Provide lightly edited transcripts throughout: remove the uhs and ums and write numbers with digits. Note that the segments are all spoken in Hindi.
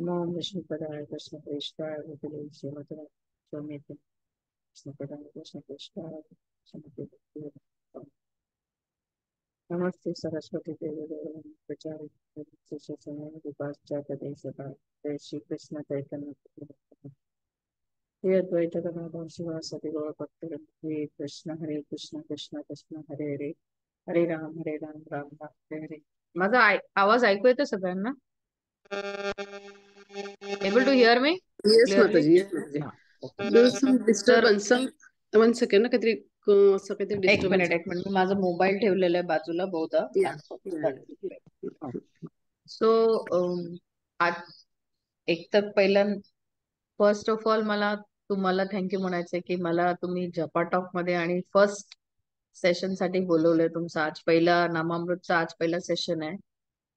नमो विष्णुपदाय कृष्णप्रेष्ठाय भूतले श्रीमते स्वामीते कृष्णपदाय कृष्णप्रेष्ठाय श्रीमते नमस्ते सरस्वती देवी गौरवाणी प्रचारिणे विपाश्चात्य सदा जय श्री कृष्ण चैतन्य प्रभु हे अद्वैत गदाधर शिवासदि गौर भक्त हरे कृष्ण कृष्ण कृष्ण हरे हरे हरे राम राम राम हरे हरे. माझा आवाज ऐकू येतो सगळ्यांना? Able to hear me yes clearly? Mataji, yes Mataji. हा, ओके. सम तर डिस्टर्बन्स, सम वन सेकंड ना, काहीतरी असं काहीतरी डिस्टर्बन्स. एक मिनिट मी माझा मोबाईल ठेवलेला आहे बाजूला बहुधा. सो आज एक तर पहिला फर्स्ट ऑफ ऑल मला तुम्हाला थँक्यू म्हणायचंय की मला तुम्ही जपा टॉक मध्ये आणि फर्स्ट सेशन साठी बोलवलंय. तुमचा आज पहिला नामामृतचा आज पहिला सेशन आहे.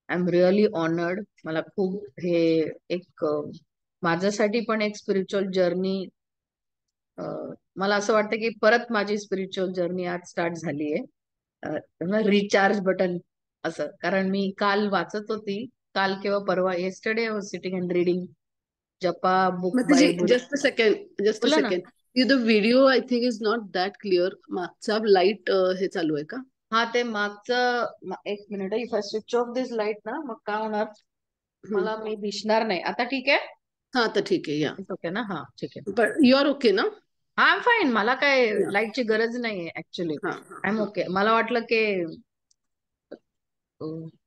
I am really honoured. मला खूप हे एक माझ्यासाठी पण एक स्पिरिच्युअल जर्नी, मला असं वाटतं की परत माझी स्पिरिच्युअल जर्नी आज स्टार्ट झाली आहे. रिचार्ज बटन असं, कारण मी काल वाचत होती, काल किंवा परवा yesterday was sitting and reading japa book Mataji, by bull. Just a second, just a बोला ना. Second. The video I think is not that clear. मागचा लाईट हे चालू आहे का? हा, ते मागचं एक minute. If I switch off this light ना, मग काय होणार, मला मी दिसणार नाही. आता ठीक आहे? हा, आता ठीक आहे. या, ओके ना? हा, ठीक आहे. बट यू आर ओके ना? हा, आय एम फाईन. मला काय या. लाईटची गरज नाही ऍक्च्युली. हा, आय एम हा, ओके. मला वाटलं की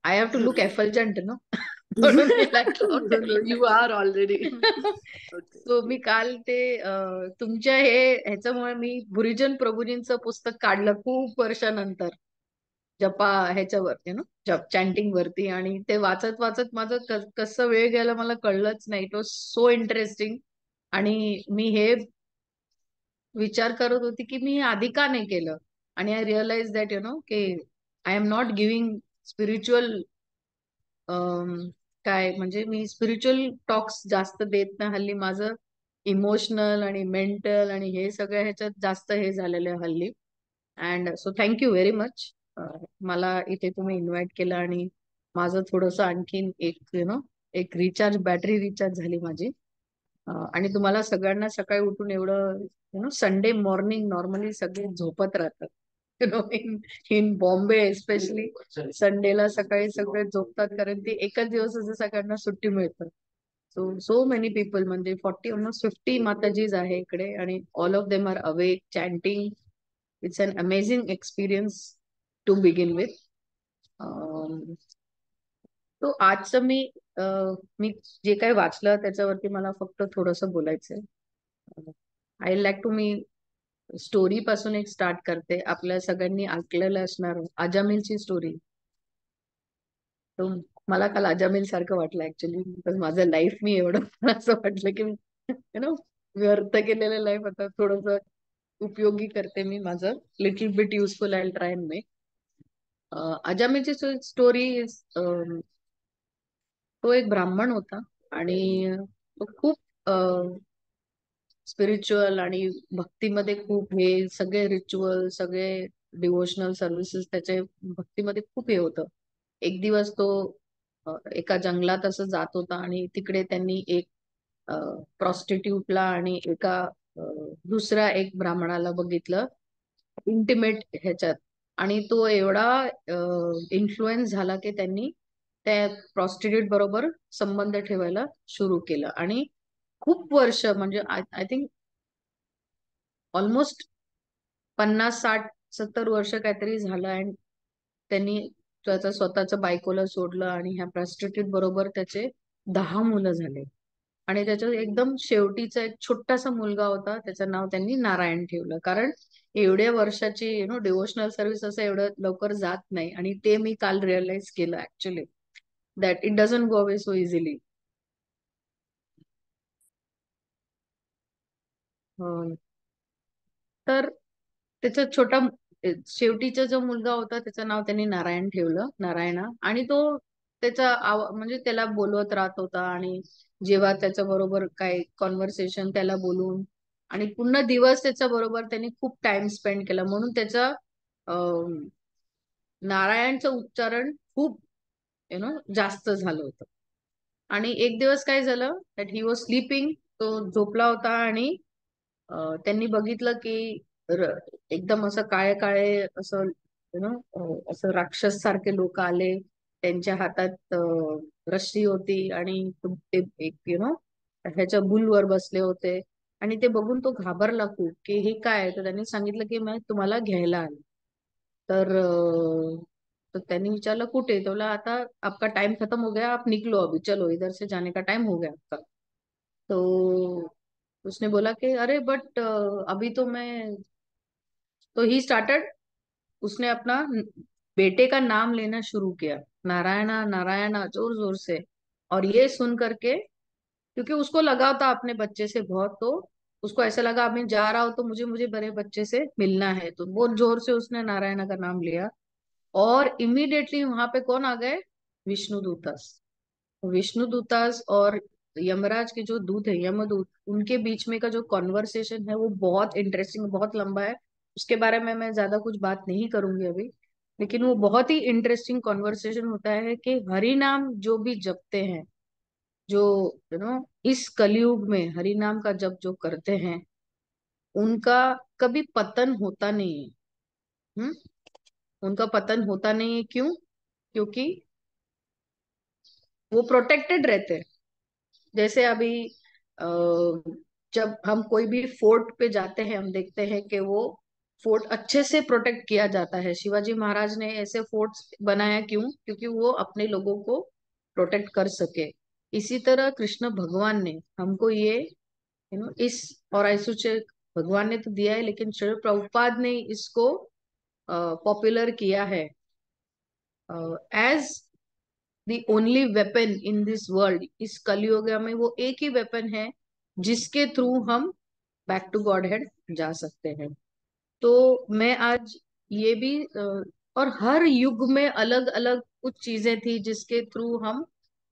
I have to look effulgent no. म्हणून मी लाईट ऑफ केली. You are already. सो मी काल ते तुमच्या ह्याच्यामुळे मी गुरुजन प्रभूजींचं पुस्तक काढलं खूप वर्षानंतर, जपा ह्याच्यावरती ना, जप चॅन्टिंग वरती. आणि ते वाचत वाचत माझं कसं वेळ गेला मला कळलंच नाही. It was so interesting. आणि मी हे विचार करत होती की मी हे आधी का नाही केलं. आणि आय रिअलाइज दॅट की आय एम नॉट गिव्हिंग स्पिरिच्युअल, काय म्हणजे मी स्पिरिच्युअल टॉक्स जास्त देत नाही हल्ली. माझं इमोशनल आणि मेंटल आणि हे सगळ्या ह्याच्यात जास्त हे झालेलं आहे हल्ली. And so thank you very much. मला इथे तुम्ही इन्व्हाइट केलं आणि माझं थोडंसं आणखीन एक एक रिचार्ज, बॅटरी रिचार्ज झाली माझी. आणि तुम्हाला सगळ्यांना सकाळी उठून एवढं संडे मॉर्निंग नॉर्मली सगळे झोपत राहतात. इन बॉम्बे एस्पेशली संडेला सकाळी सगळे झोपतात, कारण ती एकच दिवस असं सगळ्यांना सुट्टी मिळतं. सो मेनी पीपल, म्हणजे 40 ऑलमोस्ट 50 माताजीज आहे इकडे, आणि all of them are awake chanting. It's an amazing experience to begin with. तो आजचं मी जे काही वाचलं त्याच्यावरती मला फक्त थोडंसं बोलायचंय. आय लाईक टू, मी स्टोरी पासून एक स्टार्ट करते. आपल्या सगळ्यांनी ऐकलेलं असणार अजामिलची स्टोरी. तो मला काल अजामिल सारखं वाटलं ऍक्च्युली, बिकॉज माझं लाईफ मी एवढं मला असं वाटलं की व्यर्थ केलेलं लाईफ आता थोडस उपयोगी करते मी माझं. Little bit useful I try and make. अजामिलची स्टोरी, तो एक ब्राह्मण होता आणि तो खूप स्पिरिच्युअल आणि भक्तीमध्ये खूप, हे सगळे रिच्युअल, सगळे डिवोशनल सर्व्हिसेस त्याचे भक्तीमध्ये खूप हे होतं. एक दिवस तो एका जंगलात असं जात होता आणि तिकडे त्यांनी एक प्रॉस्टिट्यूटला आणि एका दुसऱ्या एक ब्राह्मणाला बघितलं इंटिमेट ह्याच्यात. आणि तो एवढा इन्फ्लुएन्स झाला की त्यांनी त्या प्रॉस्टिट्यूट बरोबर संबंध ठेवायला सुरू केलं. आणि खूप वर्ष, म्हणजे आय थिंक ऑलमोस्ट 50-60-70 वर्ष काहीतरी झालं. आणि त्यांनी त्याचं स्वतःचं बायकोला सोडलं आणि ह्या प्रॉस्टिट्यूट बरोबर त्याचे 10 मुलं झाले. आणि त्याच्या एकदम शेवटीचा एक छोटासा मुलगा होता, त्याचं नाव त्यांनी नारायण ठेवलं. कारण एवढ्या वर्षाची डिवोशनल सर्व्हिस असं एवढं लवकर जात नाही. आणि ते मी काल रिअलाइज केलं actually, that it doesn't go away so easily. तर त्याचा छोटा शेवटीचा जो मुलगा होता त्याचं नाव त्यांनी नारायण ठेवलं, नारायणा. आणि तो त्याचा म्हणजे त्याला बोलवत राहत होता. आणि जेव्हा त्याच्या बरोबर काय कॉन्व्हर्सेशन त्याला बोलून, आणि पूर्ण दिवस त्याच्या बरोबर त्यांनी खूप टाइम स्पेंड केला. म्हणून त्याचं नारायणचं उच्चारण खूप जास्त झालं होतं. आणि एक दिवस काय झालं, दॅट ही वॉज स्लीपिंग, तो झोपला होता आणि त्यांनी बघितलं की र- एकदम असं काळे काळे असं असं राक्षस सारखे लोक आले. त्यांच्या हातात रस्सी होती आणि ते एक ह्याच्या बुलवर बसले होते. आणि ते बघून तो घाबरला खूप की हे काय आहे. तर त्यांनी सांगितलं की मी तुम्हाला घ्यायला आले. तर तो त्यांनी विचारलं कुठे, तो बोला आता आपका टाइम खत्म हो गया, आप निकलो अभी, चलो इधर से जाने का टाइम हो गया आपका. तो उसने बोला कि अरे बट अभी तो मैं, तो ही स्टार्टेड, उसने अपना बेटे का नाम लेना शुरू किया, नारायणा नारायणा जोर जोर से. और ये सुन करके, क्योंकि उसको लगा था अपने बच्चे से बहुत, तो उसको ऐसा लगा अब मैं जा रहा हूं तो मुझे मुझे बड़े बच्चे से मिलना है, तो बहुत जोर से उसने नारायणा का नाम लिया. और इमीडिएटली वहां पे कौन आ गए, विष्णु दूतास. विष्णु दूतास और यमराज के जो दूत है, यमदूत, उनके बीच में का जो कॉन्वर्सेशन है वो बहुत इंटरेस्टिंग, बहुत लंबा है. उसके बारे में मैं ज्यादा कुछ बात नहीं करूंगी अभी. लेकिन वो बहुत ही इंटरेस्टिंग कॉन्वर्सेशन होता है कि हरि नाम जो भी जपते हैं, जो इस कलयुग में हरि नाम का जप जो करते हैं, उनका कभी पतन होता नहीं है. हम्म. उनका पतन होता नहीं है, क्यों? क्योंकि वो प्रोटेक्टेड रहते हैं. जैसे अभी अ, जब हम कोई भी फोर्ट पे जाते हैं, हम देखते हैं कि वो फोर्ट अच्छे से प्रोटेक्ट किया जाता है. शिवाजी महाराज ने ऐसे फोर्ट्स बनाया, क्यों? क्योंकि वो अपने लोगों को प्रोटेक्ट कर सके. इसी तरह कृष्ण भगवान ने हमको ये इस, और ऐसे भगवान ने तो दिया है, लेकिन श्री प्रभुपाद ने इसको पॉपुलर किया है as the only weapon in this world. इस कलयुग में वो एक ही वेपन है जिसके थ्रू हम बैक टू गॉड हेड जा सकते हैं. तो मैं आज ये भी और हर युग में अलग अलग कुछ चीजें थी जिसके थ्रू हम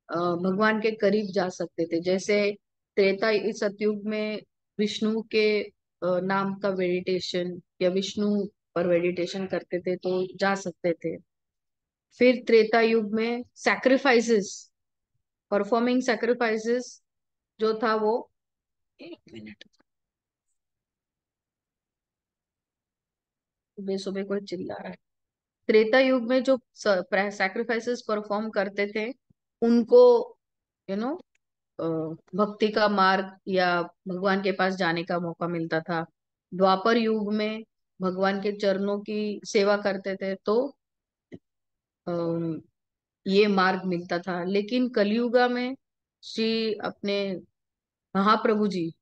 भगवान के करीब जा सकते थे. जैसे त्रेता सतयुग में विष्णु के नाम का मेडिटेशन, या विष्णु पर मेडिटेशन करते थे तो जा सकते थे. फिर त्रेता युग में सैक्रिफाइसेस, परफॉर्मिंग सैक्रिफाइसेस जो था वो, एक मिनट, सुबह सुबह कोई चिल्ला रहा है. त्रेता युग में जो सैक्रिफाइसेस परफॉर्म करते थे, उनको यू नो भक्ति का मार्ग या भगवान के पास जाने का मौका मिलता था. द्वापर युग में भगवान के चरणों की सेवा करते थे तो अम, ये मार्ग मिलता था. लेकिन कलयुगा में श्री अपने महाप्रभु जी,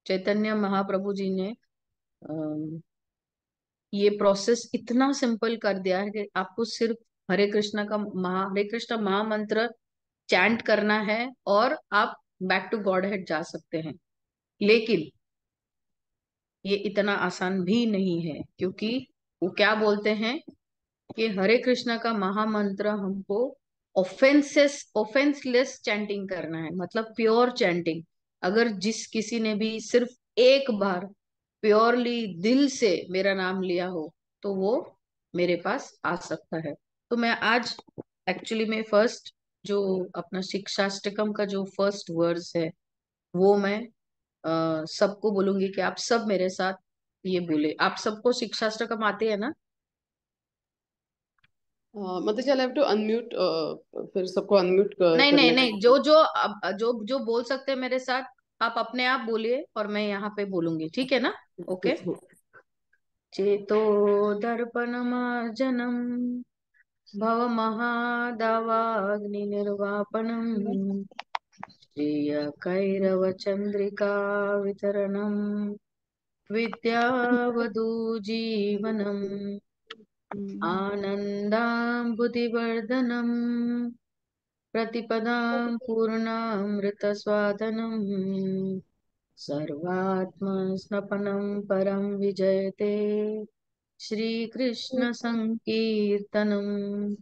चैतन्य महाप्रभु जी ने ये प्रोसेस इतना सिंपल कर दिया है कि आपको सिर्फ हरे कृष्ण महामंत्र चैंट करना है और आप बैक टू गॉड हेड जा सकते हैं. लेकिन ये इतना आसान भी नहीं है, क्योंकि वो क्या बोलते हैं कि हरे कृष्णा का महामंत्र हमको ऑफेंसलेस चैंटिंग करना है, मतलब प्योर चैंटिंग. अगर जिस किसी ने भी सिर्फ एक बार प्योरली दिल से मेरा नाम लिया हो, तो वो मेरे पास आ सकता है. तो मैं आज एक्चुअली में फर्स्ट जो अपना शिक्षाष्टकम का जो फर्स्ट वर्स है, वो मैं सबको बोलूंगी कि आप सब मेरे साथ ये बोले. आप सबको शिक्षाष्टकम आते हैं ना? मतलब आई हैव टू अनम्यूट, फिर सबको अनम्यूट नहीं नहीं करने का. नहीं, जो जो जो जो बोल सकते हैं मेरे साथ, आप अपने आप बोलिए और मैं यहाँ पे बोलूंगी, ठीक है ना? ओके. चेतो दर्पणमार्जनम भवमहादावाग्निर्वापनम् श्रियकैरवचन्द्रिका वितरणम् विद्यावधूजीवनम् आनन्दाम्बुधिवर्धनम् प्रतिपदां पूर्णामृतस्वादनम् सर्वात्मस्नपनं परं विजयते श्री कृष्ण संकीर्तनम.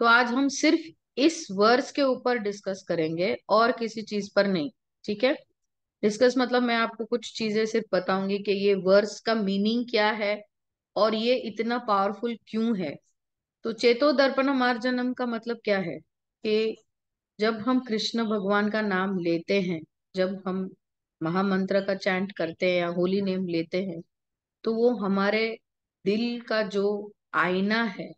तो आज हम सिर्फ इस वर्स के ऊपर डिस्कस करेंगे और किसी चीज पर नहीं. ठीक है? डिस्कस मतलब मैं आपको कुछ चीजें सिर्फ बताऊंगी कि ये वर्स का मीनिंग क्या है और ये इतना पावरफुल क्यों है. तो चेतो दर्पण मार्जनम का मतलब क्या है कि जब हम कृष्ण भगवान का नाम लेते हैं, जब हम महामंत्र का चैंट करते हैं या होली नेम लेते हैं, तो वो हमारे दिल का जो आईना है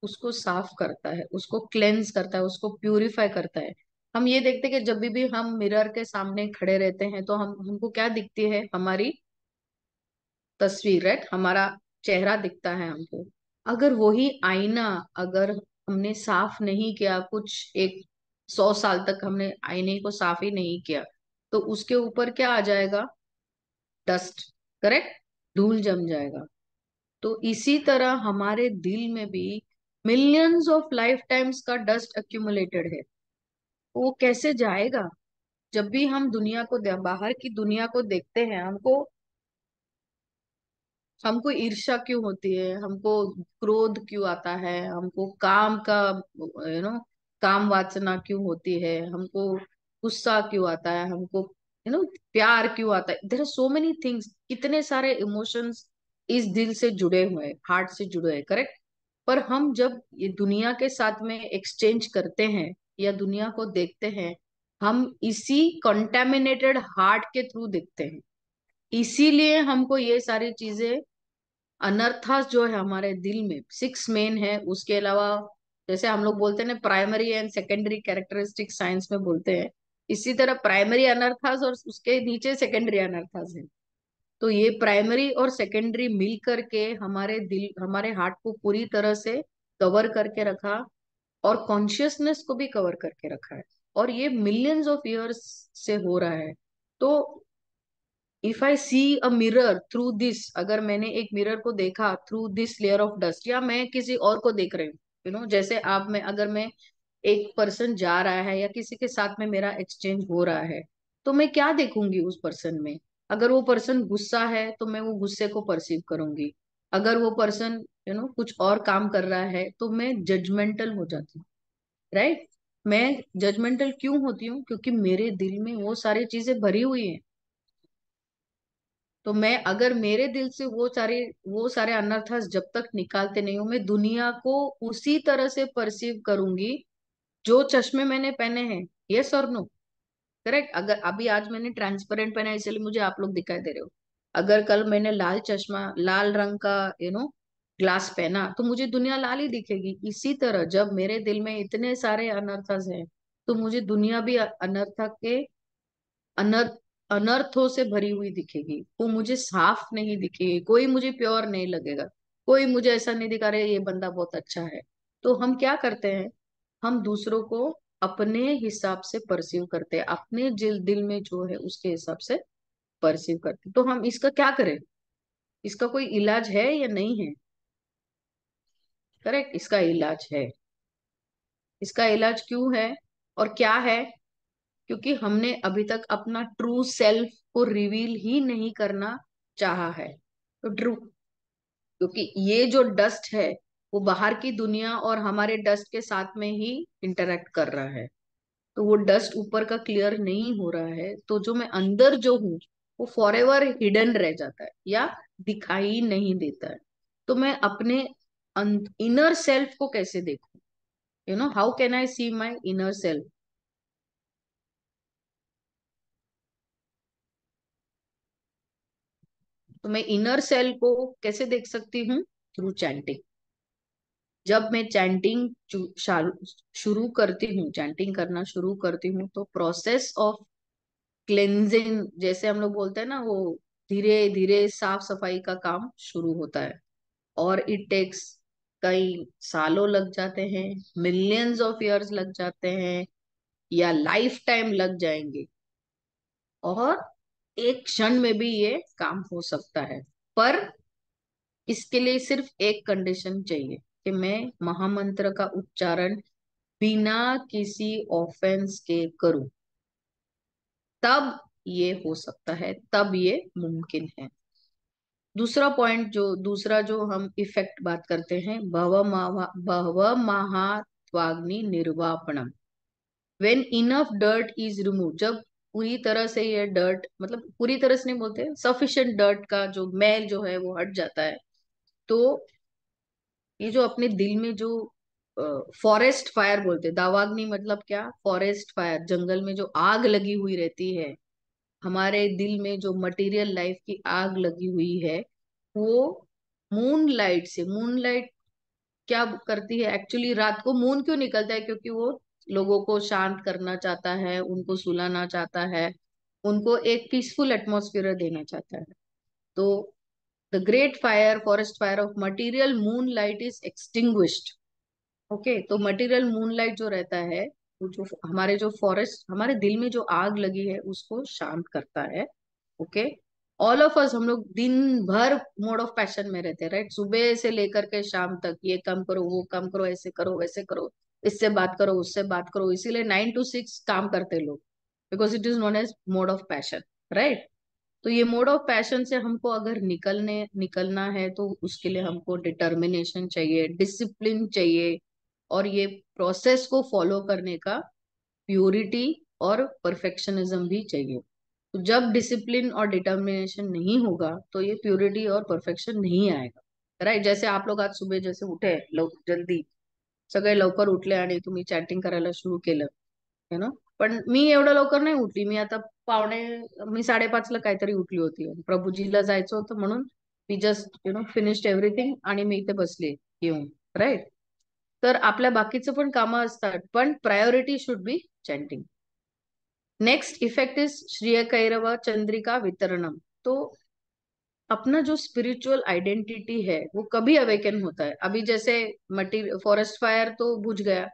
उसको साफ करता है, उसको क्लेंज करता है, उसको प्यूरिफाई करता है। हम ये देखते हैं कि जब भी हम मिरर के सामने खड़े रहते हैं तो हम हमको क्या दिखती है, हमारी तस्वीर, राइट, हमारा चेहरा दिखता है हमको। अगर वही आईना, अगर हमने साफ नहीं किया, कुछ एक 100 साल तक हमने आईने को साफ ही नहीं किया, तो उसके ऊपर क्या आ जाएगा? डस्ट, करेक्ट, धूल जम जाएगा। तो इसी तरह हमारे दिल में भी मिलियंस ऑफ लाइफ टाइम्स का डस्ट अक्यूमुलेटेड है। वो कैसे जाएगा? जब भी हम दुनिया को बाहर की दुनिया को देखते हैं, हमको हमको ईर्ष्या क्यों होती है, हमको क्रोध क्यों आता है, हमको काम का काम वासना क्यों होती है, हमको गुस्सा क्यों आता है, हमको प्यार क्यों आता है? There are so many things, कितने सारे इमोशंस इस दिल से जुड़े हुए हैं, हार्ट से जुड़े हैं, करेक्ट। पर हम जब ये दुनिया के साथ में एक्सचेंज करते हैं या दुनिया को देखते हैं, हम इसी कंटेमिनेटेड हार्ट के थ्रू देखते हैं। इसीलिए हमको ये सारी चीजें, अनर्थास जो है हमारे दिल में 6 मेन है, उसके अलावा जैसे हम लोग बोलते हैं ना, primary and secondary characteristic science में बोलते हैं, इसी तरह प्राइमरी अनर्थास और उसके नीचे सेकेंडरी अनर्थास है। तो ये प्राइमरी और सेकेंडरी मिल करके हमारे दिल, हमारे हार्ट को पूरी तरह से कवर करके रखा, और कॉन्शियसनेस को भी कवर करके रखा है। और ये मिलियंस ऑफ ईयर्स से हो रहा है। तो if I see a mirror through this, अगर मैंने एक मिरर को देखा through this layer of dust, या मैं किसी और को देख रही हूँ, जैसे आप में, अगर मैं एक पर्सन जा रहा है या किसी के साथ में मेरा एक्सचेंज हो रहा है, तो मैं क्या देखूंगी उस पर्सन में? अगर वो पर्सन गुस्सा है तो मैं वो गुस्से को परसीव करूंगी। अगर वो पर्सन कुछ और काम कर रहा है तो मैं जजमेंटल हो जाती हूँ, राइट। मैं जजमेंटल क्यों होती हूँ? क्योंकि मेरे दिल में वो सारी चीजें भरी हुई हैं। तो मैं, अगर मेरे दिल से वो सारे अनर्थास जब तक निकालते नहीं हूं, मैं दुनिया को उसी तरह से परसीव करूंगी जो चश्मे मैंने पहने हैं। यस और नो? करेक्ट। अगर अभी आज मैंने ट्रांसपेरेंट पहना है इसलिए मुझे आप लोग दिखाई दे रहे हो। अगर कल मैंने लाल चश्मा, लाल रंग का ग्लास पहना, तो मुझे दुनिया लाल ही दिखेगी। इसी तरह जब मेरे दिल में इतने सारे अनर्थास हैं, तो मुझे दुनिया भी अनर्थ के अनर्थ अनर्थों से भरी हुई दिखेगी। वो मुझे साफ नहीं दिखेगी, कोई मुझे प्योर नहीं लगेगा, कोई मुझे ऐसा नहीं दिखा रहा है ये बंदा बहुत अच्छा है। तो हम क्या करते हैं? हम दूसरों को अपने हिसाब से परसीव करते हैं, अपने दिल में जो है उसके हिसाब से परसीव करते हैं। तो हम इसका क्या करें? इसका कोई इलाज है या नहीं है? करेक्ट, इसका इलाज है। इसका इलाज क्यों है और क्या है? क्योंकि हमने अभी तक अपना ट्रू सेल्फ को रिवील ही नहीं करना चाहा है। तो ट्रू, क्योंकि ये जो डस्ट है वो बाहर की दुनिया और हमारे डस्ट के साथ में ही इंटरेक्ट कर रहा है। तो वो डस्ट ऊपर का क्लियर नहीं हो रहा है, तो जो मैं अंदर जो हूँ वो फॉरएवर हिडन रह जाता है या दिखाई नहीं देता है। तो मैं अपने इनर सेल्फ को कैसे देखूं? How can I see my inner self? तो मैं इनर सेल को कैसे देख सकती हूँ? Through chanting. जब मैं शुरू करती हूँ, चैंटिंग करना शुरू करती हूँ, तो प्रोसेस ऑफ क्लेंजिंग, जैसे हम लोग बोलते हैं ना, वो धीरे धीरे साफ सफाई का काम शुरू होता है। और इट टेक्स, कई सालों लग जाते हैं, मिलियंस ऑफ ईयर्स लग जाते हैं, या लाइफ टाइम लग जाएंगे। और एक क्षण में भी ये काम हो सकता है। पर इसके लिए सिर्फ एक कंडीशन चाहिए, कि मैं महामंत्र का उच्चारण बिना किसी ऑफेंस के करूं। तब ये हो सकता है, तब ये मुमकिन है। दूसरा जो हम इफेक्ट बात करते हैं, भव महात्वाग्नि निर्वापणम। When enough dirt is remove, जब पूरी तरह से ये डर्ट, मतलब पूरी तरह से नहीं बोलते, सफिशिएंट डर्ट का जो मैल जो है वो हट जाता है, तो ये जो अपने दिल में जो फॉरेस्ट फायर बोलते हैं। दावाग्नि मतलब क्या? फॉरेस्ट फायर, जंगल में जो आग लगी हुई रहती है, हमारे दिल में जो मटेरियल लाइफ की आग लगी हुई है, वो मून लाइट से, मून लाइट क्या करती है एक्चुअली? रात को मून क्यों निकलता है? क्योंकि वो लोगों को शांत करना चाहता है, उनको सुलाना चाहता है, उनको एक पीसफुल एटमॉस्फेयर देना चाहता है। तो the great fire, forest fire of material moon light is extinguished. Okay, तो मटेरियल मूनलाइट जो रहता है, वो जो हमारे जो फॉरेस्ट, हमारे दिल में जो आग लगी है उसको शांत करता है। ओके, ऑल ऑफ अस, हम लोग दिन भर मोड ऑफ पैशन में रहते हैं, राइट? सुबह से लेकर के शाम तक ये काम करो, वो काम करो, ऐसे करो, वैसे करो, इससे बात करो, उससे बात करो, इसीलिए 9 to 6 काम करते हैं लोग, because it is known as mode of passion, right? तो ये मोड ऑफ पैशन से हमको अगर निकलना है, तो उसके लिए हमको डिटर्मिनेशन चाहिए, डिसिप्लिन चाहिए, और ये प्रोसेस को फॉलो करने का प्योरिटी और परफेक्शनिज्म भी चाहिए। तो जब डिसिप्लिन और डिटर्मिनेशन नहीं होगा, तो ये प्योरिटी और परफेक्शन नहीं आएगा, राईट? जैसे आप लोग आज सुबह जैसे उठे लोग जल्दी, सगळे लवकर उठले आणि तुम्ही चॅटिंग करायला सुरू केलं, है ना? पण मी एवढं लवकर नाही उठली. मी आता पावणे, मी 5:30ला काहीतरी उठली होती. प्रभूजीला जायचं होतं म्हणून मी जस्ट फिनिश्ड एव्हरीथिंग आणि मी इथे बसले येऊन, राईट? तर आपल्या बाकीचं पण कामं असतात, पण priority should be chanting. Next effect is श्रीय कैरव चंद्रिका वितरणम. तो अपना जो स्पिरिचुअल आइडेंटिटी है वो कभी अवेकन होता है? अभी जैसे मटीरियल फॉरेस्ट फायर तो बुझ गया,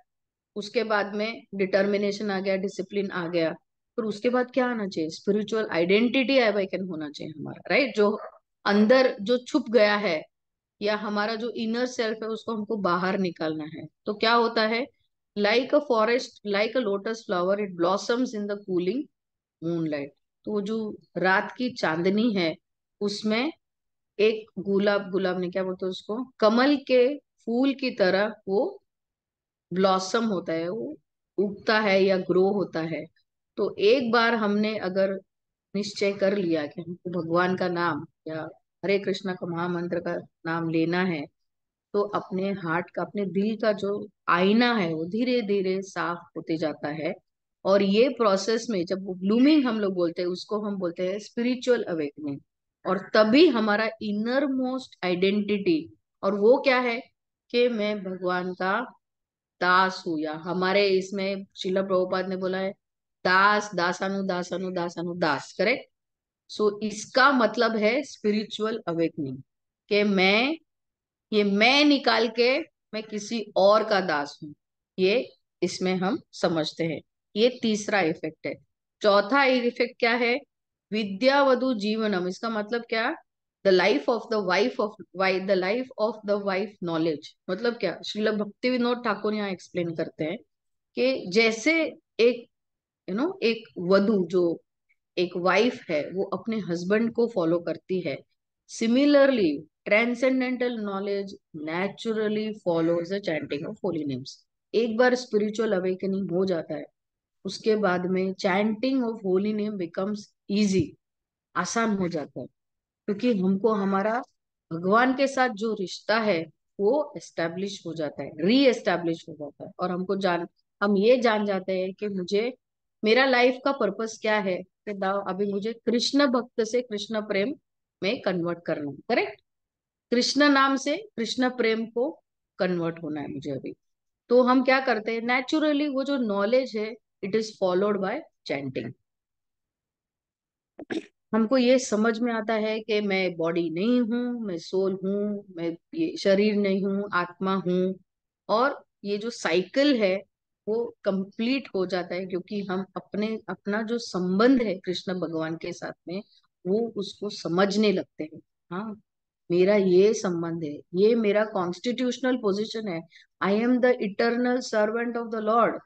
उसके बाद में डिटर्मिनेशन आ गया, डिसिप्लिन आ गया, फिर उसके बाद क्या आना चाहिए? स्पिरिचुअल आइडेंटिटी अवेकन होना चाहिए हमारा, राइट? जो अंदर जो छुप गया है, या हमारा जो इनर सेल्फ है, उसको हमको बाहर निकालना है। तो क्या होता है? Like a forest, like a lotus flower, it blossoms in the cooling moonlight. तो वो जो रात की चांदनी है, उसमें एक गुलाब, गुलाब ने क्या बोलते हैं उसको, कमल के फूल की तरह वो ब्लॉसम होता है, वो उगता है या ग्रो होता है। तो एक बार हमने अगर निश्चय कर लिया कि हमको भगवान का नाम या हरे कृष्णा का महामंत्र का नाम लेना है, तो अपने हार्ट का, अपने दिल का जो आईना है, वो धीरे धीरे साफ होते जाता है। और ये प्रोसेस में जब वो ब्लूमिंग हम लोग बोलते हैं, उसको हम बोलते हैं स्पिरिचुअल अवेकनिंग। और तभी हमारा इनर मोस्ट आइडेंटिटी, और वो क्या है कि मैं भगवान का दास हूँ, या हमारे इसमें शिला प्रभुपाद ने बोला है दास, दासानु दासानु दासानु दास, करेक्ट? सो इसका मतलब है स्पिरिचुअल अवेकनिंग, कि मैं, ये मैं निकाल के मैं किसी और का दास हूं, ये इसमें हम समझते हैं। ये तीसरा इफेक्ट है। चौथा इफेक्ट क्या है? विद्यावधु जीवनम, इसका मतलब क्या? The life of the wife of why the life of the wife knowledge. मतलब क्या? श्रील भक्ति विनोद ठाकुर यहाँ एक्सप्लेन करते हैं कि जैसे एक एक वधु जो एक वाइफ है, वो अपने हस्बैंड को फॉलो करती है, similarly transcendental knowledge naturally follows the chanting of Holi names. एक बार स्पिरिचुअल अवेकनिंग हो जाता है, उसके बाद में chanting of holy name becomes easy, आसान हो जाता है, क्योंकि हमको हमारा भगवान के साथ जो रिश्ता है वो एस्टेब्लिश हो जाता है, री एस्टेब्लिश हो जाता है, और हम ये जान जाते हैं कि मुझे, मेरा लाइफ का पर्पस क्या है, कि दाव अभी मुझे कृष्ण भक्त से कृष्ण प्रेम में कन्वर्ट करना है, करेक्ट? कृष्ण नाम से कृष्ण प्रेम को कन्वर्ट होना है मुझे अभी। तो हम क्या करते हैं? नेचुरली वो जो नॉलेज है, it is followed by chanting. हमको ये समझ में आता है कि मैं बॉडी नहीं हूँ, मैं सोल हूँ, मैं ये शरीर नहीं हूँ, आत्मा हूँ। और ये जो साइकिल है वो कंप्लीट हो जाता है, क्योंकि हम अपना जो संबंध है कृष्ण भगवान के साथ में, वो उसको समझने लगते हैं। हाँ, मेरा ये संबंध है, ये मेरा कॉन्स्टिट्यूशनल पोजीशन है, I am the eternal servant of the Lord.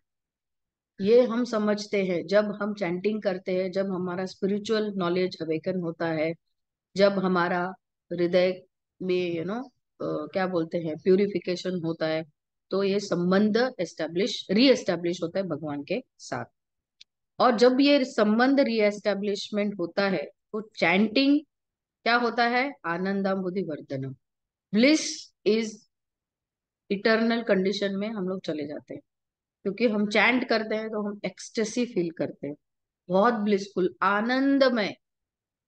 ये हम समझते हैं जब हम चैंटिंग करते हैं, जब हमारा स्पिरिचुअल नॉलेज अवेकन होता है, जब हमारा हृदय में क्या बोलते हैं, प्यूरिफिकेशन होता है, तो ये संबंध री एस्टेब्लिश होता है भगवान के साथ। और जब ये संबंध री एस्टेब्लिशमेंट होता है, तो चैंटिंग क्या होता है? आनंदम बुद्धि वर्धनम, ब्लिस इज इटर्नल कंडीशन में हम लोग चले जाते हैं, क्योंकि हम चैंट करते हैं तो हम एक्सटेसी फील करते हैं, बहुत ब्लिसफुल आनंदमय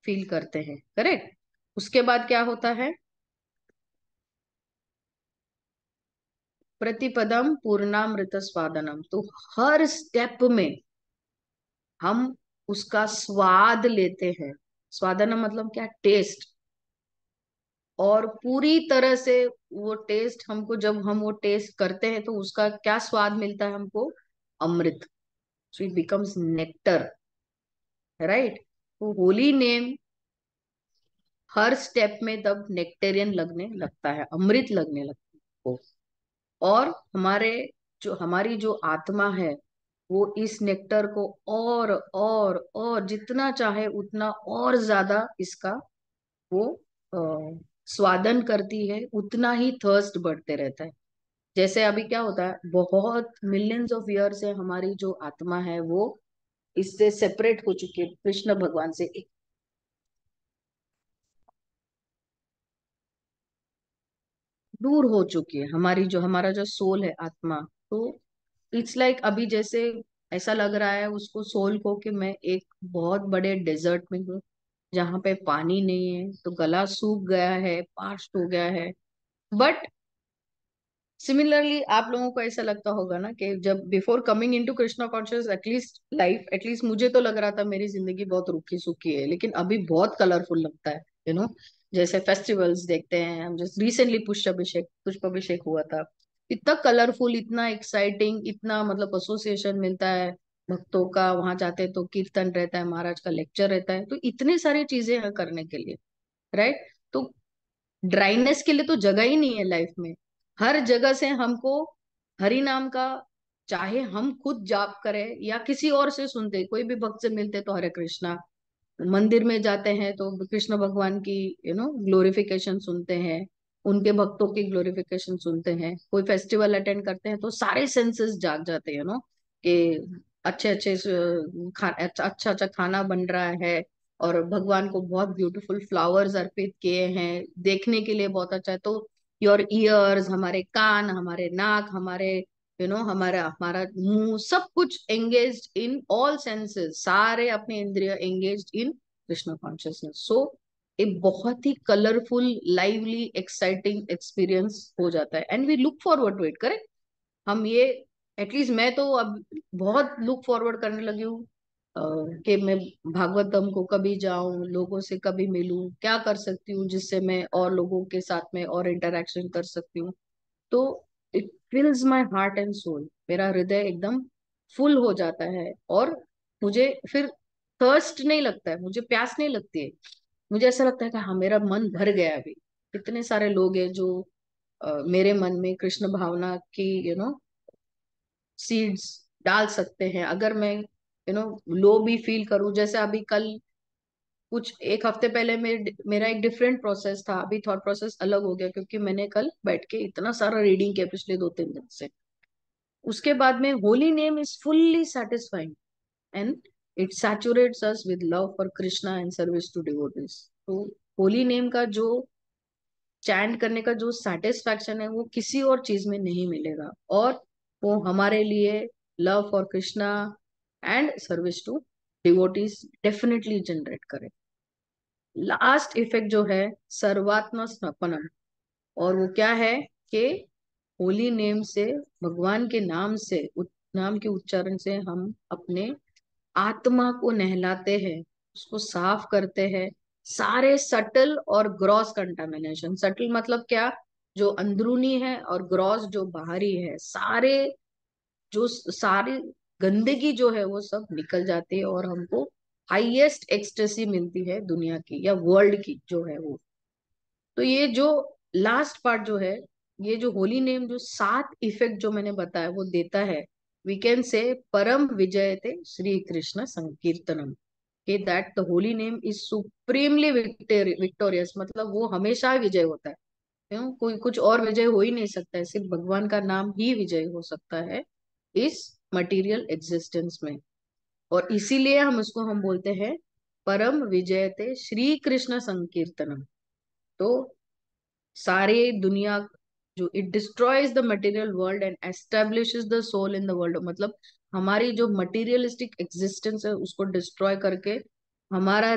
फील करते हैं, करेक्ट। उसके बाद क्या होता है, प्रतिपदम पूर्णामृत स्वादनम, तो हर स्टेप में हम उसका स्वाद लेते हैं। स्वादनम मतलब क्या, टेस्ट। और पूरी तरह से वो टेस्ट हमको, जब हम वो टेस्ट करते हैं तो उसका क्या स्वाद मिलता है हमको, अमृत। So it becomes nectar, right. तो होली नेम हर स्टेप में तब नेक्टेरियन लगने लगता है, अमृत लगने लगता है वो। और हमारे जो हमारी जो आत्मा है वो इस नेक्टर को और जितना चाहे उतना और ज्यादा इसका वो स्वादन करती है, उतना ही थर्स्ट बढ़ते रहता है। जैसे अभी क्या होता है, बहुत मिलियंस ऑफ ईयर से हमारी जो आत्मा है वो इससे सेपरेट हो चुकी है, कृष्ण भगवान से दूर हो चुकी है, हमारी जो हमारा जो सोल है, आत्मा। तो इट्स लाइक अभी जैसे ऐसा लग रहा है उसको, सोल को, कि मैं एक बहुत बड़े डेजर्ट में हूँ जहाँ पे पानी नहीं है, तो गला सूख गया है, पास्ट हो गया है। बट सिमिलरली आप लोगों को ऐसा लगता होगा ना कि जब before coming into Krishna conscious at least life, at least मुझे तो लग रहा था मेरी जिंदगी बहुत रुखी सूखी है, लेकिन अभी बहुत कलरफुल लगता है, यू नो। जैसे फेस्टिवल्स देखते हैं हम, जैसे रिसेंटली पुष्पाभिषेक हुआ था, इतना कलरफुल, इतना एक्साइटिंग, इतना मतलब एसोसिएशन मिलता है भक्तों का, वहां जाते हैं तो कीर्तन रहता है, महाराज का लेक्चर रहता है, तो इतनी सारी चीजें हैं करने के लिए, राइट। तो ड्राइनेस के लिए तो जगह ही नहीं है लाइफ में। हर जगह से हमको हरि नाम का, चाहे हम खुद जाप करें या किसी और से सुनते, कोई भी भक्त से मिलते तो हरे कृष्णा, मंदिर में जाते हैं तो कृष्ण भगवान की ग्लोरिफिकेशन सुनते हैं, उनके भक्तों की ग्लोरिफिकेशन सुनते हैं, कोई फेस्टिवल अटेंड करते हैं तो सारे सेंसेस जाग जाते हैं, कि अच्छे अच्छे अच्छा अच्छा खाना बन रहा है, और भगवान को बहुत ब्यूटीफुल फ्लावर्स अर्पित किए हैं, देखने के लिए बहुत अच्छा है। तो योर ईयर्स, हमारे कान, हमारे नाक, हमारे हमारा हमारा मुंह, सब कुछ एंगेज्ड इन ऑल सेंसेस, सारे अपने इंद्रिय engaged in Krishna consciousness. So एक बहुत ही कलरफुल, लाइवली, एक्साइटिंग एक्सपीरियंस हो जाता है, and we look forward to it, correct. हम ये, एटलीस्ट मैं तो अब बहुत लुक फॉरवर्ड करने लगी हूँ, कि मैं भागवतम को कभी जाऊं, लोगों से कभी मिलूं, क्या कर सकती हूँ जिससे मैं और लोगों के साथ में और इंटरेक्शन कर सकती हूँ। तो it fills my heart and soul, मेरा हृदय एकदम फुल हो जाता है, और मुझे फिर थर्स्ट नहीं लगता है, मुझे प्यास नहीं लगती है। मुझे ऐसा लगता है कि हाँ, मेरा मन भर गया है अभी। कितने सारे लोग हैं जो मेरे मन में कृष्ण भावना की सीड्स डाल सकते हैं, अगर मैं लो भी फील करूं। जैसे अभी कल, कुछ एक हफ्ते पहले मेरा एक डिफरेंट प्रोसेस था, अभी थॉट प्रोसेस अलग हो गया, क्योंकि मैंने कल बैठ के इतना सारा रीडिंग किया पिछले 2-3 दिन से। उसके बाद में holy name is fully satisfying, and it saturates us with love for Krishna and service to devotees. तो होली नेम का जो चैंट करने का जो सेटिस्फैक्शन है वो किसी और चीज में नहीं मिलेगा, और वो हमारे लिए love for Krishna and service to devotees definitely generate करे। लास्ट इफेक्ट जो है, सर्वात्म स्नपनम, और वो क्या है कि होली नेम से, भगवान के नाम से, नाम के उच्चारण से हम अपने आत्मा को नहलाते हैं, उसको साफ करते हैं। सारे सटल और ग्रॉस कंटामिनेशन, सटल मतलब क्या, जो अंदरूनी है, और ग्रॉस जो बाहरी है, सारे जो सारी गंदगी जो है वो सब निकल जाती है, और हमको हाईएस्ट एक्सटेसी मिलती है दुनिया की या वर्ल्ड की जो है वो। तो ये जो लास्ट पार्ट जो है, ये जो होली नेम जो 7 इफेक्ट जो मैंने बताया वो देता है, वी कैन से परम विजयते श्री कृष्ण संकीर्तनम, कि that the holy name is supremely victorious, मतलब वो हमेशा विजय होता है। क्यों, कोई कुछ और विजय हो ही नहीं सकता है, सिर्फ भगवान का नाम ही विजय हो सकता है इस मटेरियल एग्जिस्टेंस में। और इसीलिए हम बोलते हैं परम विजयते श्री कृष्ण संकीर्तनम। तो सारे दुनिया जो it destroys the material world and establishes the soul in the world, मतलब हमारी जो मटेरियलिस्टिक एग्जिस्टेंस है उसको डिस्ट्रॉय करके हमारा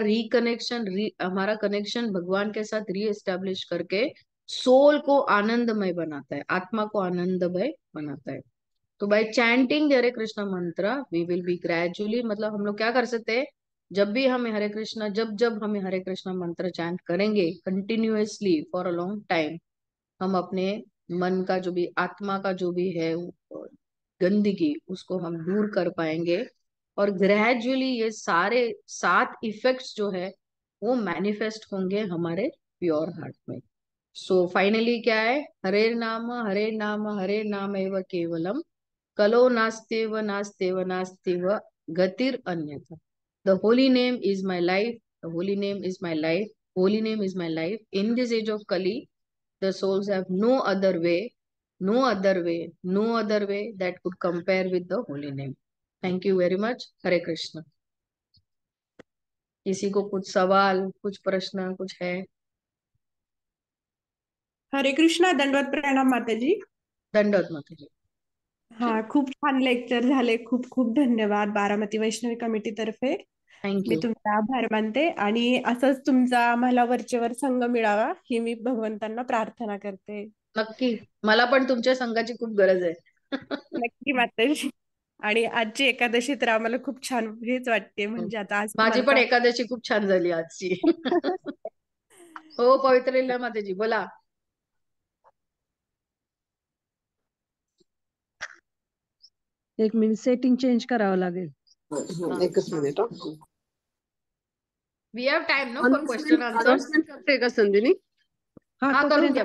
हमारा कनेक्शन भगवान के साथ री एस्टेब्लिश करके सोल को आनंदमय बनाता है, आत्मा को आनंदमय बनाता है। तो बाय चैंटिंग हरे कृष्णा मंत्र वी विल बी ग्रेजुअली, मतलब हम लोग क्या कर सकते हैं, जब भी हमें हरे कृष्णा, जब जब हमें हरे कृष्णा मंत्र चैंट करेंगे continuously for a long time, हम अपने मन का जो भी, आत्मा का जो भी है गंदगी, उसको हम दूर कर पाएंगे। और ग्रेजुअली ये सारे 7 इफेक्ट्स जो है वो मैनिफेस्ट होंगे हमारे प्योर हार्ट में। सो फाइनली क्या है, हरे नाम हरे नाम एव केवलम, कलो नास्तेव नास्तेव नास्तेव गतिर अन्यथा। The holy name is my life, the holy name is my life, holy name is my life in this age of Kali. The souls have no other way that could compare with the holy name. Thank you very much. Hare Krishna. किसी को कुछ सवाल, कुछ प्रश्न, कुछ है? हरे कृष्णा, दंडवत प्रणाम माताजी. दंडवत माताजी. हा, खूप छान लेक्चर झाले. खूप खूप धन्यवाद बारामती वैष्णवी कमिटी तर्फे. Thank me you. तुमचा आभार मानते आणि असंच तुमचा आम्हाला वरचेवर संघ मिळावा ही मी भगवंतांना प्रार्थना करते. नक्की, मला पण तुमच्या संघाची खूप गरज आहे. नक्की माताजी. आणि आजची एकादशी तर आम्हाला खूप छान हेच वाटते, म्हणजे आता आज माझी तुम्हाला पण एकादशी खूप छान झाली आजची. हो पवित्र लीला माताजी बोला. एक मिनिट, सेटिंग चेंज करावं लागेल. एकच minute. We have time no for question answer. Announcement करते का संधिनी? हा, करून घ्या.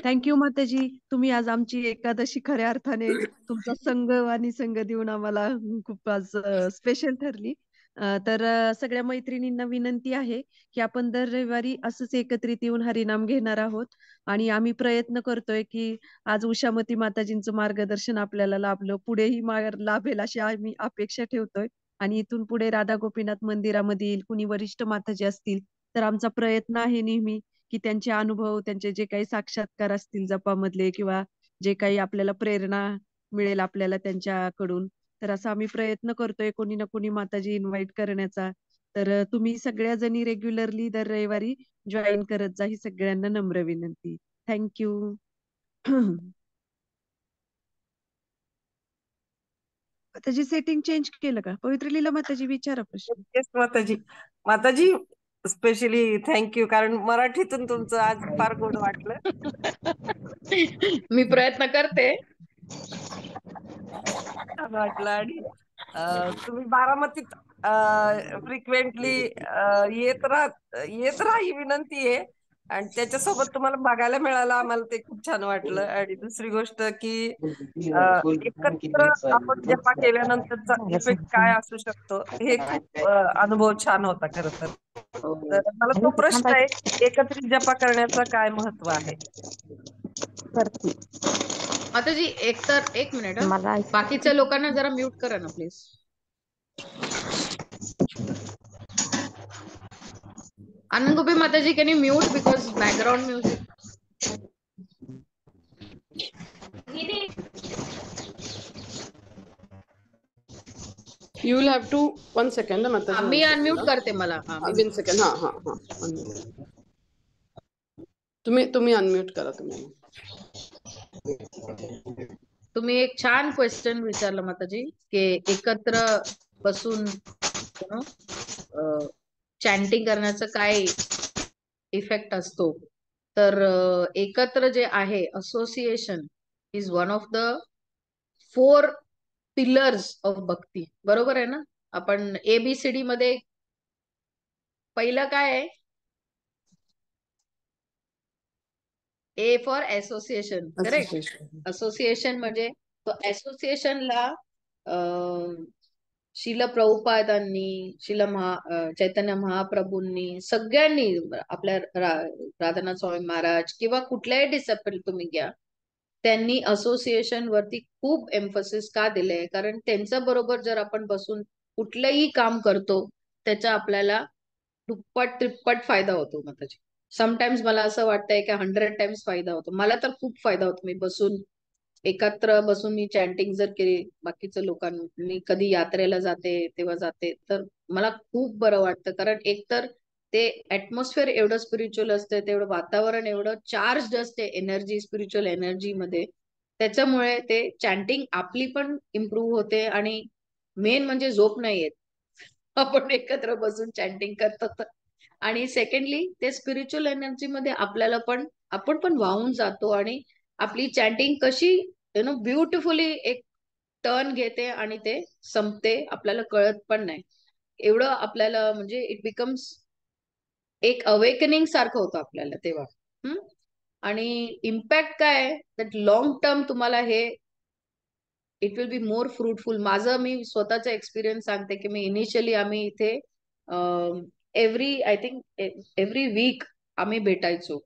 थँक्यू माताजी, तुम्ही आज आमची एकादशी खऱ्या अर्थाने तुमचा संघ आणि संघ देऊन आम्हाला खूप आज स्पेशल ठरली. तर सगळ्या मैत्रिणींना विनंती आहे की आपण दर रविवारी असंच एकत्रित येऊन हरिनाम घेणार आहोत. आणि आम्ही प्रयत्न करतोय की आज उषामती माताजींचं मार्गदर्शन आपल्याला लाभलं, पुढेही लाभेल अशी आम्ही अपेक्षा ठेवतोय. आणि इथून पुढे राधा गोपीनाथ मंदिरामधील कुणी वरिष्ठ माताजी असतील तर आमचा प्रयत्न आहे नेहमी की त्यांचे अनुभव, त्यांचे जे काही साक्षात्कार असतील जपामधले, किंवा जे काही आपल्याला प्रेरणा मिळेल आपल्याला त्यांच्याकडून, तर असा आम्ही प्रयत्न करतोय कोणी ना कोणी माताजी इन्व्हाइट करण्याचा. तर तुम्ही सगळ्या जणी रेग्युलरली दर रविवारी जॉईन करत जा, ही सगळ्यांना नम्र विनंती. थँक्यू. माताजी सेटिंग चेंज केलं का? पवित्र लीला माताजी विचारा प्रश्न. येस माताजी. माताजी स्पेशली थँक्यू, कारण मराठीतून तुमचं आज फार गोड वाटलं. मी प्रयत्न करते. छान वाटलं. आणि तुम्ही बारामतीत फ्रिक्वेंटली येत राहा ही विनंती आहे. आणि त्याच्यासोबत तुम्हाला बघायला मिळालं आम्हाला, ते खूप छान वाटलं. आणि दुसरी गोष्ट की एकत्र आपण जपा केल्यानंतरचा इफेक्ट काय असू शकतो हे खूप अनुभव छान होता खरं तर. तर मला तो प्रश्न आहे, एकत्रित जपा करण्याचं काय महत्व आहे? माताजी एक मिनिट, बाकीच्या लोकांना जरा म्यूट करा ना please. Anand Gopi Mataji, can you mute because background music. You will have to 1 second Mataji. मी अनम्यूट करते मला. One second. हा. तुम्ही अनम्यूट करा तुम्ही. तुम्ही एक छान क्वेश्चन विचारलं माताजी, की एकत्र बसून चॅन्टिंग करण्याचा काय इफेक्ट असतो. तर एकत्र जे आहे, association is one of the 4 pillars of भक्ती. बरोबर आहे ना? आपण ABCD मध्ये पहिलं काय आहे? A for association, correct? Association म्हणजे तो असोसिएशनला शिल प्रभुपादांनी, चैतन्य महाप्रभूंनी, सगळ्यांनी, आपल्या राधानाथ स्वामी महाराज किंवा कुठल्याही डिसिप्लिन तुम्ही घ्या, त्यांनी असोसिएशन वरती खूप एम्फसिस का दिलंय? कारण त्यांच्या बरोबर जर आपण बसून कुठलंही काम करतो त्याचा आपल्याला दुप्पट तिप्पट फायदा होतो माताजी. समटाइम्स मला असं वाटतंय की 100 टाइम्स फायदा होतो. मला तर खूप फायदा होतो. मी बसून एकत्र बसून मी चॅन्टिंग जर केली बाकीच्या लोकांनी, कधी यात्रेला जाते तेव्हा जाते, तर मला खूप बरं वाटतं. कारण एकतर ते ऍटमॉस्फिअर एवढं स्पिरिच्युअल असतं, तेवढं वातावरण एवढं चार्ज असते एनर्जी, स्पिरिच्युअल एनर्जी मध्ये. त्याच्यामुळे ते चॅन्टिंग आपली पण इम्प्रूव्ह होते आणि मेन म्हणजे झोप नाही येत. आपण एकत्र बसून चॅन्टिंग करतो तर. आणि सेकंडली ते स्पिरिच्युअल एनर्जी मध्ये आपल्याला पण आपण पण वाहून जातो आणि आपली चॅन्टिंग कशी ब्युटिफुली एक टर्न घेते आणि ते संपते, आपल्याला कळत पण नाही. एवढं आपल्याला म्हणजे इट बिकम्स एक अवेकनिंग सारखं होतं आपल्याला तेव्हा. हम्म. आणि इम्पॅक्ट काय दॅट लॉंग टर्म तुम्हाला हे it will be more fruitful. माझं मी स्वतःचा एक्सपिरियन्स सांगते की मी इनिशियली आम्ही इथे every I think every week आम्ही भेटायचो.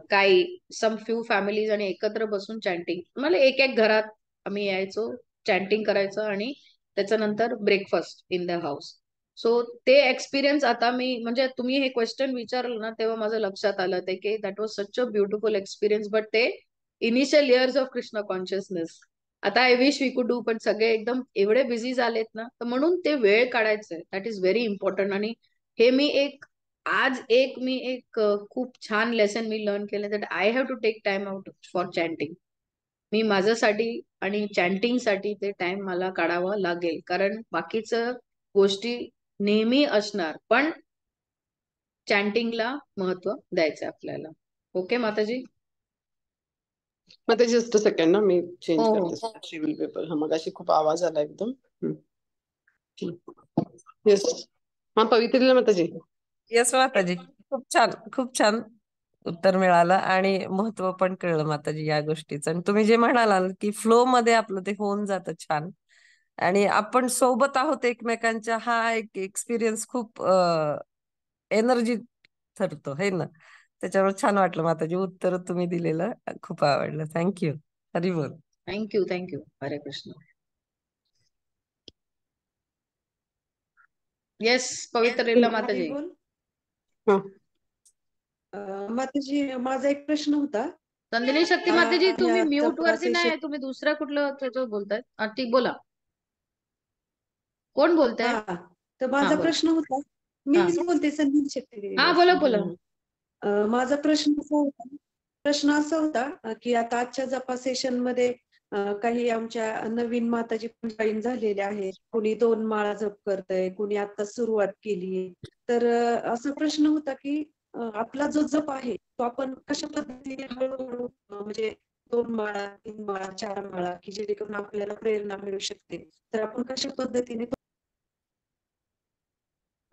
काही सम फ्यू फॅमिलीज आणि एकत्र बसून चॅन्टिंग, मला एक एक घरात आम्ही यायचो, चॅन्टिंग करायचं आणि त्याच्यानंतर ब्रेकफास्ट इन द हाऊस. सो ते एक्सपिरियन्स आता मी म्हणजे तुम्ही हे क्वेश्चन विचारलं ना तेव्हा माझं लक्षात आलं ते की that was such a beautiful experience. But ते initial years of Krishna consciousness. आता I wish we could do, पण सगळे एकदम एवढे बिझी झालेत ना, तर म्हणून ते वेळ काढायचंय दॅट इज व्हेरी इम्पॉर्टंट. आणि हे मी एक आज एक मी एक खूप छान लेसन मी लर्न केलं that I have to take time out for chanting. मी माझ्यासाठी आणि चॅन्टिंग साठी ते टाइम मला काढावा लागेल, कारण बाकीचं गोष्टी नेहमी असणार, पण चॅन्टिंगला महत्व द्यायचं आपल्याला. ओके माताजी. मग ते जस्ट सेकंड ना, मी चेंज हो करते हो शिविल पेपर. हा मगाशी खूप आवाज आला एकदम. येस. हा पवित्रीला माताजी. येस माताजी, खूप छान, खूप छान उत्तर मिळालं आणि महत्व पण कळलं माताजी या गोष्टीचं. आणि तुम्ही जे म्हणालाल की फ्लो मध्ये आपलं ते होऊन जातं छान आणि आपण सोबत आहोत एकमेकांच्या, हा एक एक्सपिरियन्स खूप एनर्जी ठरतो है ना. त्याच्यावर छान वाटलं माताजी, उत्तर तुम्ही दिलेलं खूप आवडलं. थँक्यू. हरी बोल. Thank you thank you. Hare Krishna. Yes पवित्रीला माताजी. बोल. हा. माताजी, माझा एक प्रश्न होता. नंदिनी शक्ती माताजी, तुम्ही आजचा म्यूट आपला वरती सेशन. नाही, तुम्ही दुसरा कुठलं त्याच्यावर बोलताय. ठीक, बोला. कोण बोलताय? हा, तर हा माझा बोला. प्रश्न होता. हा मीच बोलते, संदीप शेट्टी. हा बोला बोला. माझा प्रश्न असा होता की आता आजच्या जपा सेशन मध्ये काही आमच्या नवीन माताजी पण जॉईन झालेल्या आहेत. कुणी 2 माळा जप करतय, कुणी आता सुरुवात केली. तर असा प्रश्न होता की आपला जो जप आहे तो आपण कशा पद्धतीने हळूहळू म्हणजे 2 माळा, 3 माळा, 4 माळा, की जेणेकरून आपल्याला प्रेरणा मिळू शकते. तर आपण कशा पद्धतीने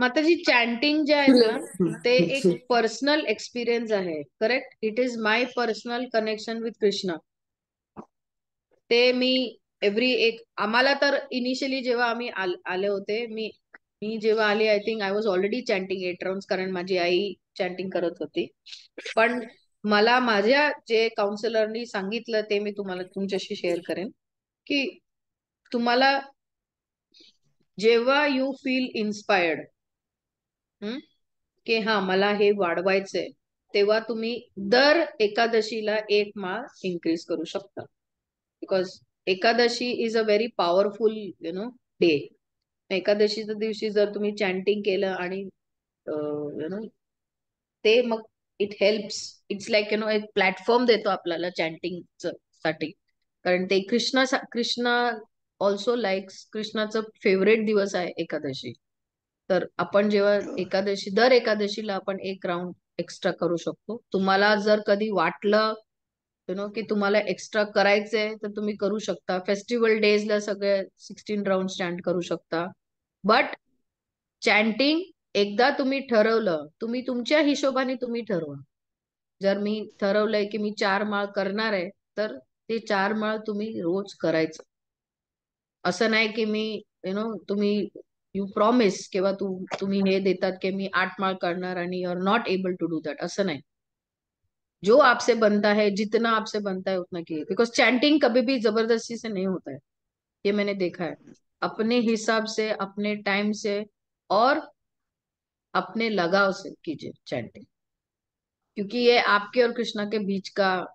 माताजी चॅन्टिंग जे आहेत ना, ते एक पर्सनल एक्सपिरियन्स आहे. Correct. It is my personal connection with Krishna. ते मी एव्हरी एक आम्हाला तर इनिशियली जेव्हा आम्ही आले होते, मी जेव्हा आली I think I was already chanting 8 rounds, कारण माझी आई चॅन्टिंग करत होती. पण मला माझ्या जे काउन्सिलरनी सांगितलं ते मी तुम्हाला तुमच्याशी शेअर करेन की तुम्हाला जेव्हा यू फील इन्स्पायर्ड की हा मला हे वाढवायचंय, तेव्हा तुम्ही दर एकादशीला 1 माळ इन्क्रीज करू शकता. Because Ekadashi is a very powerful day. एकादशीच्या दिवशी जर तुम्ही चॅन्टिंग केलं आणि ते मग इट हेल्प्स. इट्स लाईक एक प्लॅटफॉर्म देतो आपल्याला चॅन्टिंग साठी. कारण ते कृष्णा ऑल्सो लाईक्स, कृष्णाचं फेवरेट दिवस आहे एकादशी. तर आपण जेव्हा दर एकादशीला आपण 1 राऊंड एक्स्ट्रा करू शकतो. तुम्हाला जर कधी वाटलं की तुम्हाला एक्स्ट्रा करायचंय तर तुम्ही करू शकता. फेस्टिवल डेजला सगळे 16 राऊंड स्टँड करू शकता. बट चॅन्टिंग एकदा तुम्ही ठरवलं, तुम्ही तुमच्या हिशोबाने तुम्ही ठरवा. जर मी ठरवलंय की मी 4 माळ करणार आहे, तर ते 4 माळ तुम्ही रोज करायचं. असं नाही की मी तुम्ही यू प्रॉमिस किंवा तुम्ही हे देतात की मी 8 माळ करणार आणि you are not able to do that. असं नाही. जो आपसे बनता है, जितना आपसे बनता है उतना कीजिए. बिकॉज चैंटिंग कभी भी जबरदस्ती से नहीं होता है, ये मैंने देखा है. अपने हिसाब से, अपने टाइम से और अपने लगाव से कीजिए चैंटिंग. क्योंकि ये आपके और कृष्णा के बीच का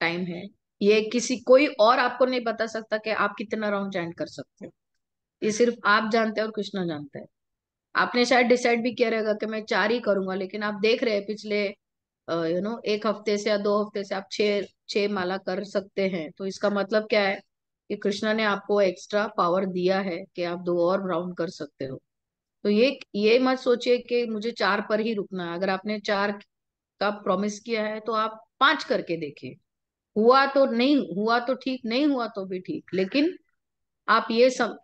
टाइम है। ये किसी कोई और आपको नहीं बता सकता कि आप कितना राउंड चैंट कर सकते हो। ये सिर्फ आप जानते हैं और कृष्णा जानता है। आपने शायद डिसाइड भी किया रहेगा कि मैं 4 ही करूंगा, लेकिन आप देख रहे हैं पिछले एक हफ्ते से या 2 हफ्ते से आप 6 माला कर सकते हैं। तो इसका मतलब क्या है कि कृष्णा ने आपको एक्स्ट्रा पावर दिया है कि आप 2 और राउंड कर सकते हो। तो ये मत सोचिए कि मुझे 4 पर ही रुकना है। अगर आपने 4 का प्रॉमिस किया है तो आप 5 करके देखिए। हुआ तो नहीं हुआ तो ठीक, नहीं हुआ तो भी ठीक, लेकिन आप ये सब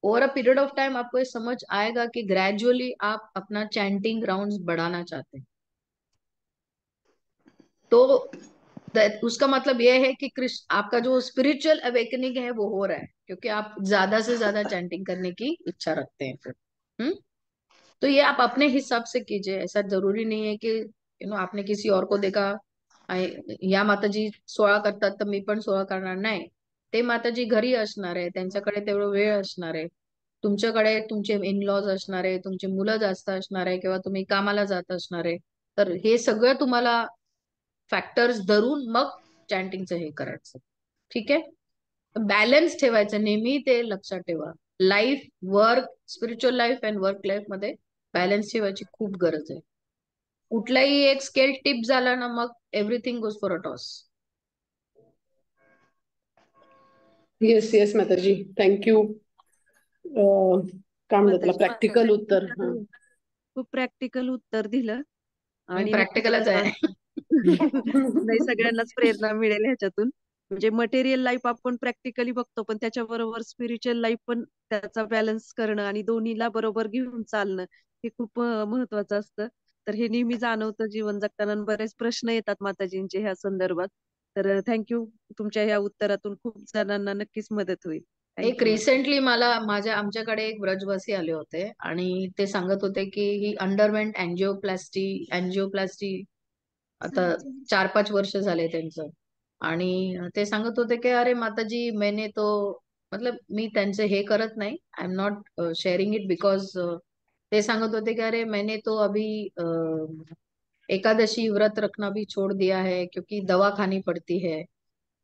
over a period of time आपको ये समझ आएगा कि ग्रेजुअली आप अपना चैंटिंग राउंड्स बढ़ाना चाहते हैं। तो उसका मतलब ये है कि कृष्ण आपका जो स्पिरिचुअल अवेकनिंग है वो हो रहा है, क्योंकि आप ज्यादा से ज्यादा चैंटिंग करने की इच्छा रखते हैं फिर। तो ये आप अपने हिसाब से कीजिए। ऐसा जरूरी नहीं है कि आपने किसी और को देखा या माताजी 16 करतात तर मी पण 16 करणार नाही। ते माताजी घरी असणार आहे, त्यांच्याकडे तेवढं वेळ असणार आहे। तुमच्याकडे तुमचे इन-लॉज असणार आहे, तुमची मुलं जास्त असणार आहे, किंवा तुम्ही कामाला जात असणार आहे। तर हे सगळं तुम्हाला फॅक्टर्स धरून मग चॅन्टिंगचं हे करायचं। ठीक आहे। बॅलन्स ठेवायचं नेहमी, ते लक्षात ठेवा। Life, work, spiritual life and work life मध्ये बॅलन्स ठेवायची खूप गरज आहे। कुठलाही एक स्केल टिप झाला ना, मग everything goes for a toss. Yes yes माताजी, थँक्यू. काय म्हणतात त्याला, माताजी प्रॅक्टिकल उत्तर. हा. खूप प्रॅक्टिकल उत्तर दिलं मी आणि नक्कीच प्रॅक्टिकलच आहे। नाही, सगळ्यांनाच प्रेरणा मिळेल ह्याच्यातून. म्हणजे मटेरियल लाईफ आपण प्रॅक्टिकली बघतो, पण त्याच्याबरोबर स्पिरिच्युअल लाईफ पण त्याचा बॅलन्स करणं आणि दोन्हीला बरोबर घेऊन चालणं हे खूप महत्वाचं असतं. तर हे नेहमी जाणवतं जीवन जगताना. आणि बरेच प्रश्न येतात माताजींचे ह्या संदर्भात. तर थँक्यू. तुमच्या ह्या उत्तरातून खूप जणांना नक्कीच मदत होईल. एक थँक्यू. रिसेंटली आमच्याकडे एक ब्रजवासी आले होते आणि ते सांगत होते की ही अंडरवेंट अँजिओप्लास्टी आता 4-5 वर्ष झाले त्यांचं। आणि ते सांगत होते की अरे माताजी मैंने तो मतलब मी त्यांचे हे करत नाही, I am not sharing it because ते सांगत होते की अरे मैंने तो अभी एकादशी व्रत रखना भी छोड़ दिया है क्योंकि दवा खानी पड़ती है।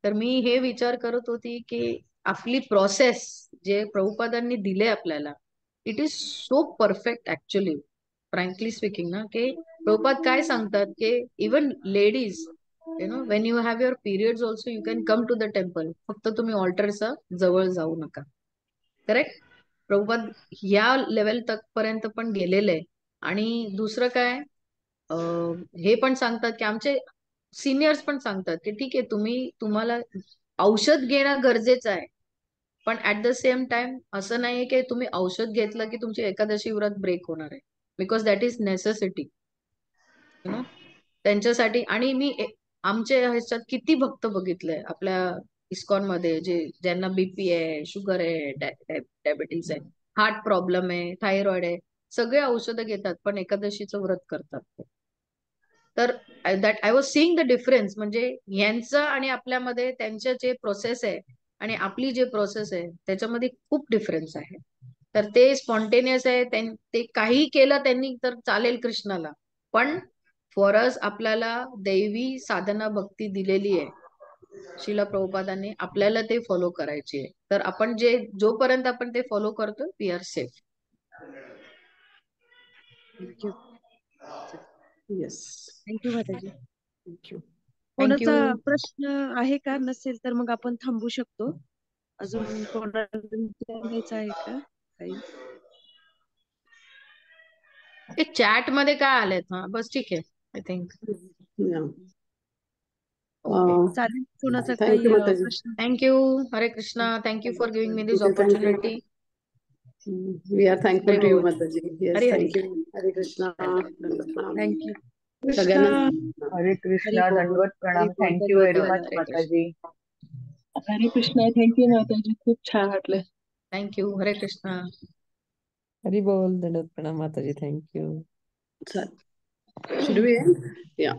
तर मी हे विचार करत होती की आपली प्रोसेस जे प्रभुपादांनी दिले आपल्याला, it is so perfect actually, frankly speaking ना, की प्रभुपाद काय सांगतात की even ladies when you have your periods also you can come to the temple, फक्त तुम्ही ऑल्टरचा जवळ जाऊ नका। करेक्ट। प्रभुपाद या लेवल तक पर्यंत पण गेलेले आहे। आणि दुसरं काय, हे पण सांगतात की आमचे सिनियर्स पण सांगतात की ठीक आहे तुम्हाला औषध घेणं गरजेचं आहे, पण ऍट द सेम टाइम असं नाहीये की तुम्ही औषध घेतलं की तुमची एकादशी व्रत ब्रेक होणार आहे, बिकॉज दॅट इज नेसेसिटी त्यांच्यासाठी। आणि मी आमच्या ह्याच्यात किती भक्त बघितलंय आपल्या इस्कॉन मध्ये, ज्यांना बीपी आहे, शुगर आहे, डायबिटीज आहे, हार्ट प्रॉब्लेम आहे, थायरॉइड आहे, सगळे औषधं घेतात पण एकादशीचं व्रत करतात। तर I was seeing the difference, म्हणजे यांचं आणि आपल्यामध्ये त्यांच्या जे प्रोसेस आहे आणि आपली जे प्रोसेस आहे त्याच्यामध्ये खूप डिफरन्स आहे। तर ते स्पॉन्टेनियस आहे, ते काही केलं त्यांनी तर चालेल कृष्णाला, पण फॉर अस आपल्याला दैवी साधना भक्ती दिलेली आहे शिला प्रभुपादांनी, आपल्याला ते फॉलो करायची आहे। तर आपण जोपर्यंत आपण ते फॉलो करतो we are safe. Thank you. Yes, thank you Mataji. Thank you. Thank you. कोणाचा प्रश्न आहे का? नसेल तर मग आपण थांबू शकतो. अजून कोणाला विचारायचं आहे का काही? चॅट मध्ये काय आलेत? हा बस, ठीक आहे आय थिंक। ओके, चालेल. कोणाचा काही थँक्यू माताजी. प्रश्न? Thank you. Hare Krishna, thank you for giving me this thank you. Opportunity. We are thankful Hare to you बोल। Mataji. Yes, Hare Hare. Thank you. Hare Krishna. Thank you. सगळ्यांना हरे कृष्णा, हरी बोल. दंडवत प्रणाम. हरी बोल. थँक्यू व्हेरी धन्यवाद. मच हरे कृष्ण। माताजी. हरे कृष्णा. थँक्यू माताजी, खूप छान वाटलं. थँक्यू। हरे कृष्णा। हरी बोल, दंडवत प्रणाम माताजी. Thank you. Should we end? Yeah.